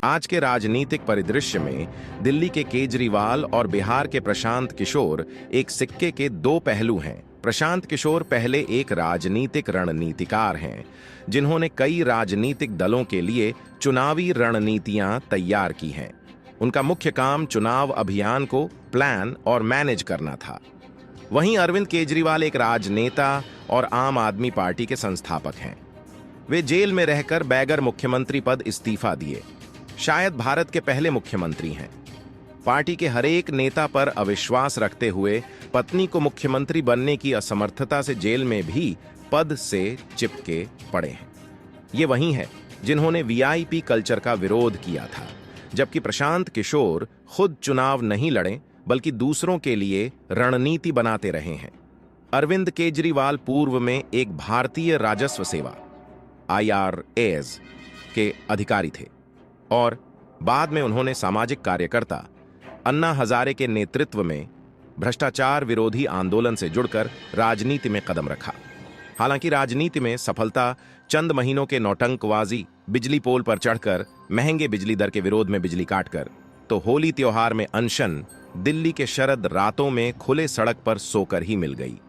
आज के राजनीतिक परिदृश्य में दिल्ली के केजरीवाल और बिहार के प्रशांत किशोर एक सिक्के के दो पहलू हैं। प्रशांत किशोर पहले एक राजनीतिक रणनीतिकार हैं, जिन्होंने कई राजनीतिक दलों के लिए चुनावी रणनीतियां तैयार की हैं। उनका मुख्य काम चुनाव अभियान को प्लान और मैनेज करना था। वहीं अरविंद केजरीवाल एक राजनेता और आम आदमी पार्टी के संस्थापक हैं। वे जेल में रहकर बैगर मुख्यमंत्री पद इस्तीफा दिए। शायद भारत के पहले मुख्यमंत्री हैं। पार्टी के हरेक नेता पर अविश्वास रखते हुए पत्नी को मुख्यमंत्री बनने की असमर्थता से जेल में भी पद से चिपके पड़े हैं। ये वही हैं जिन्होंने वीआईपी कल्चर का विरोध किया था, जबकि प्रशांत किशोर खुद चुनाव नहीं लड़े बल्कि दूसरों के लिए रणनीति बनाते रहे हैं। अरविंद केजरीवाल पूर्व में एक भारतीय राजस्व सेवा IRAS के अधिकारी थे और बाद में उन्होंने सामाजिक कार्यकर्ता अन्ना हजारे के नेतृत्व में भ्रष्टाचार विरोधी आंदोलन से जुड़कर राजनीति में कदम रखा। हालांकि राजनीति में सफलता चंद महीनों के नौटंकबाजी, बिजली पोल पर चढ़कर महंगे बिजली दर के विरोध में बिजली काटकर, तो होली त्योहार में अनशन दिल्ली के शरद रातों में खुले सड़क पर सोकर ही मिल गई।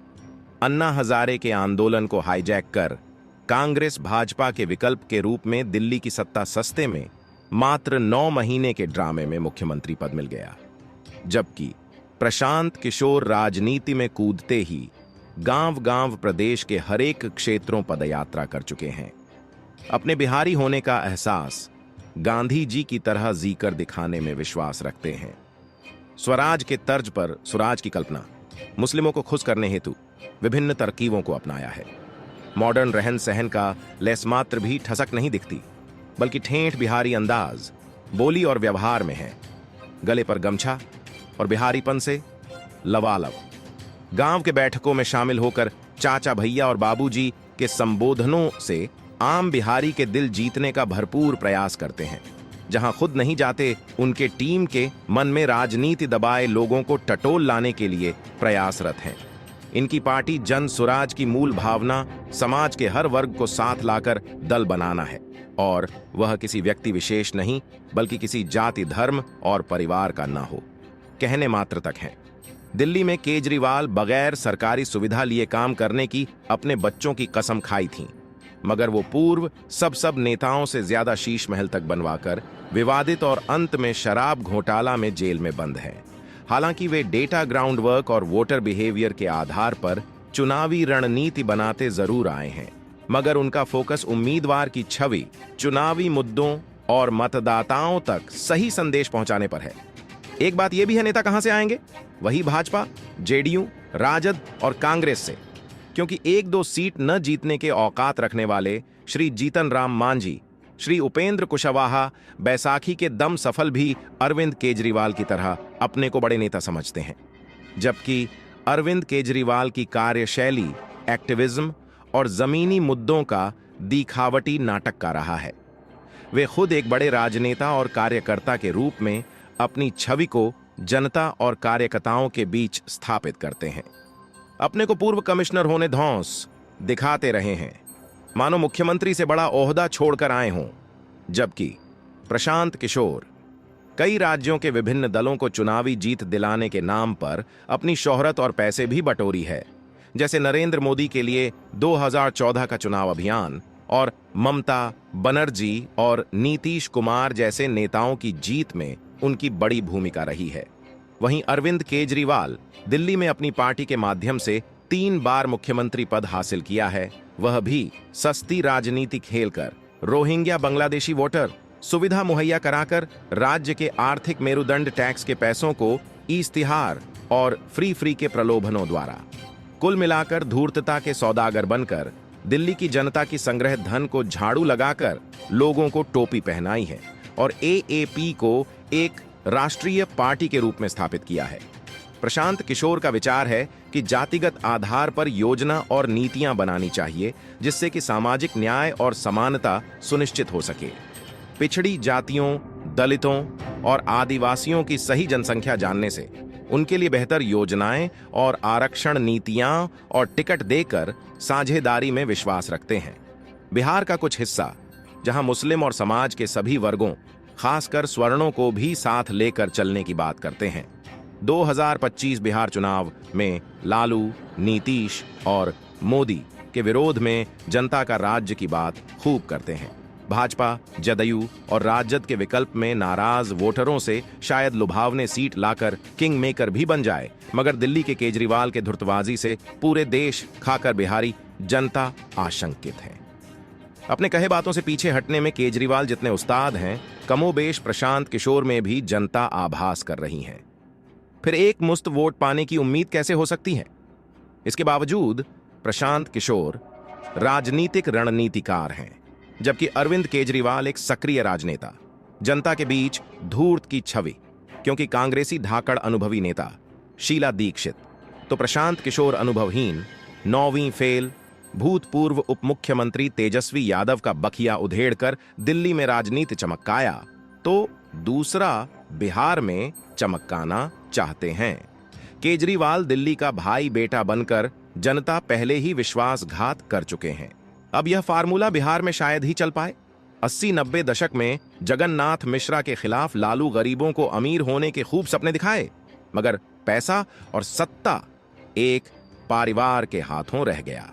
अन्ना हजारे के आंदोलन को हाईजैक कर कांग्रेस भाजपा के विकल्प के रूप में दिल्ली की सत्ता सस्ते में मात्र 9 महीने के ड्रामे में मुख्यमंत्री पद मिल गया। जबकि प्रशांत किशोर राजनीति में कूदते ही गांव-गांव प्रदेश के हरेक क्षेत्रों पदयात्रा कर चुके हैं। अपने बिहारी होने का एहसास गांधी जी की तरह जीकर दिखाने में विश्वास रखते हैं। स्वराज के तर्ज पर सुराज की कल्पना, मुस्लिमों को खुश करने हेतु विभिन्न तरकीबों को अपनाया है। मॉडर्न रहन सहन का लेसमात्र भी ठसक नहीं दिखती, बल्कि ठेठ बिहारी अंदाज बोली और व्यवहार में है। गले पर गमछा और बिहारीपन से लबालब। गांव के बैठकों में शामिल होकर चाचा भैया और बाबूजी के संबोधनों से आम बिहारी के दिल जीतने का भरपूर प्रयास करते हैं। जहां खुद नहीं जाते, उनके टीम के मन में राजनीति दबाए लोगों को टटोल लाने के लिए प्रयासरत हैं। इनकी पार्टी जन सुराज की मूल भावना समाज के हर वर्ग को साथ लाकर दल बनाना है, और वह किसी व्यक्ति विशेष नहीं बल्कि किसी जाति, धर्म और परिवार का न हो, कहने मात्र तक है। दिल्ली में केजरीवाल बगैर सरकारी सुविधा लिए काम करने की अपने बच्चों की कसम खाई थी, मगर वो पूर्व सब नेताओं से ज्यादा शीश महल तक बनवाकर विवादित और अंत में शराब घोटाला में जेल में बंद है। हालांकि वे डेटा ग्राउंड वर्क और वोटर बिहेवियर के आधार पर चुनावी रणनीति बनाते जरूर आए हैं, मगर उनका फोकस उम्मीदवार की छवि, चुनावी मुद्दों और मतदाताओं तक सही संदेश पहुंचाने पर है। एक बात यह भी है, नेता कहां से आएंगे? वही भाजपा, जेडीयू, राजद और कांग्रेस से, क्योंकि 1-2 सीट न जीतने के औकात रखने वाले श्री जीतन राम मांझी, श्री उपेंद्र कुशवाहा बैसाखी के दम सफल भी अरविंद केजरीवाल की तरह अपने को बड़े नेता समझते हैं। जबकि अरविंद केजरीवाल की कार्यशैली एक्टिविज्म और जमीनी मुद्दों का दिखावटी नाटक का रहा है। वे खुद एक बड़े राजनेता और कार्यकर्ता के रूप में अपनी छवि को जनता और कार्यकर्ताओं के बीच स्थापित करते हैं। अपने को पूर्व कमिश्नर होने धौंस दिखाते रहे हैं, मानो मुख्यमंत्री से बड़ा ओहदा छोड़कर आए हों। जबकि प्रशांत किशोर कई राज्यों के विभिन्न दलों को चुनावी जीत दिलाने के नाम पर अपनी शोहरत और पैसे भी बटोरी है, जैसे नरेंद्र मोदी के लिए 2014 का चुनाव अभियान और ममता बनर्जी और नीतीश कुमार जैसे नेताओं की जीत में उनकी बड़ी भूमिका रही है। वहीं अरविंद केजरीवाल दिल्ली में अपनी पार्टी के माध्यम से 3 बार मुख्यमंत्री पद हासिल किया है, वह भी सस्ती राजनीति खेलकर, रोहिंग्या बांग्लादेशी वोटर सुविधा मुहैया कराकर, राज्य के आर्थिक मेरुदंड टैक्स के पैसों को इश्तिहार और फ्री के प्रलोभनों द्वारा। कुल मिलाकर धूर्तता के सौदागर बनकर दिल्ली की जनता की संग्रह धन को झाड़ू लगाकर लोगों को टोपी पहनाई है और AAP को एक राष्ट्रीय पार्टी के रूप में स्थापित किया है। प्रशांत किशोर का विचार है कि जातिगत आधार पर योजना और नीतियां बनानी चाहिए, जिससे कि सामाजिक न्याय और समानता सुनिश्चित हो सके। पिछड़ी जातियों, दलितों और आदिवासियों की सही जनसंख्या जानने से उनके लिए बेहतर योजनाएं और आरक्षण नीतियां और टिकट देकर साझेदारी में विश्वास रखते हैं। बिहार का कुछ हिस्सा, जहां मुस्लिम और समाज के सभी वर्गों खासकर स्वर्णों को भी साथ लेकर चलने की बात करते हैं। 2025 बिहार चुनाव में लालू, नीतीश और मोदी के विरोध में जनता का राज्य की बात खूब करते हैं। भाजपा, जदयू और राजद के विकल्प में नाराज वोटरों से शायद लुभावने सीट लाकर किंग मेकर भी बन जाए, मगर दिल्ली के केजरीवाल के धुर्तबाजी से पूरे देश खाकर बिहारी जनता आशंकित है। अपने कहे बातों से पीछे हटने में केजरीवाल जितने उस्ताद हैं, कमोबेश प्रशांत किशोर में भी जनता आभास कर रही है। फिर एक मुश्त वोट पाने की उम्मीद कैसे हो सकती है? इसके बावजूद प्रशांत किशोर राजनीतिक रणनीतिकार हैं, जबकि अरविंद केजरीवाल एक सक्रिय राजनेता। जनता के बीच धूर्त की छवि, क्योंकि कांग्रेसी धाकड़ अनुभवी नेता शीला दीक्षित, तो प्रशांत किशोर अनुभवहीन 9वीं फेल भूतपूर्व उप मुख्यमंत्री तेजस्वी यादव का बखिया उधेड़कर दिल्ली में राजनीति चमकाया, तो दूसरा बिहार में चमकाना चाहते हैं। केजरीवाल दिल्ली का भाई बेटा बनकर जनता पहले ही विश्वासघात कर चुके हैं। अब यह फार्मूला बिहार में शायद ही चल पाए। 80-90 दशक में जगन्नाथ मिश्रा के खिलाफ लालू गरीबों को अमीर होने के खूब सपने दिखाए, मगर पैसा और सत्ता एक परिवार के हाथों रह गया।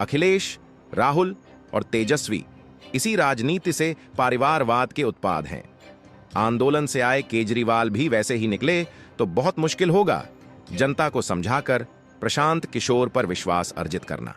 अखिलेश, राहुल और तेजस्वी इसी राजनीति से परिवारवाद के उत्पाद हैं। आंदोलन से आए केजरीवाल भी वैसे ही निकले तो बहुत मुश्किल होगा जनता को समझाकर प्रशांत किशोर पर विश्वास अर्जित करना।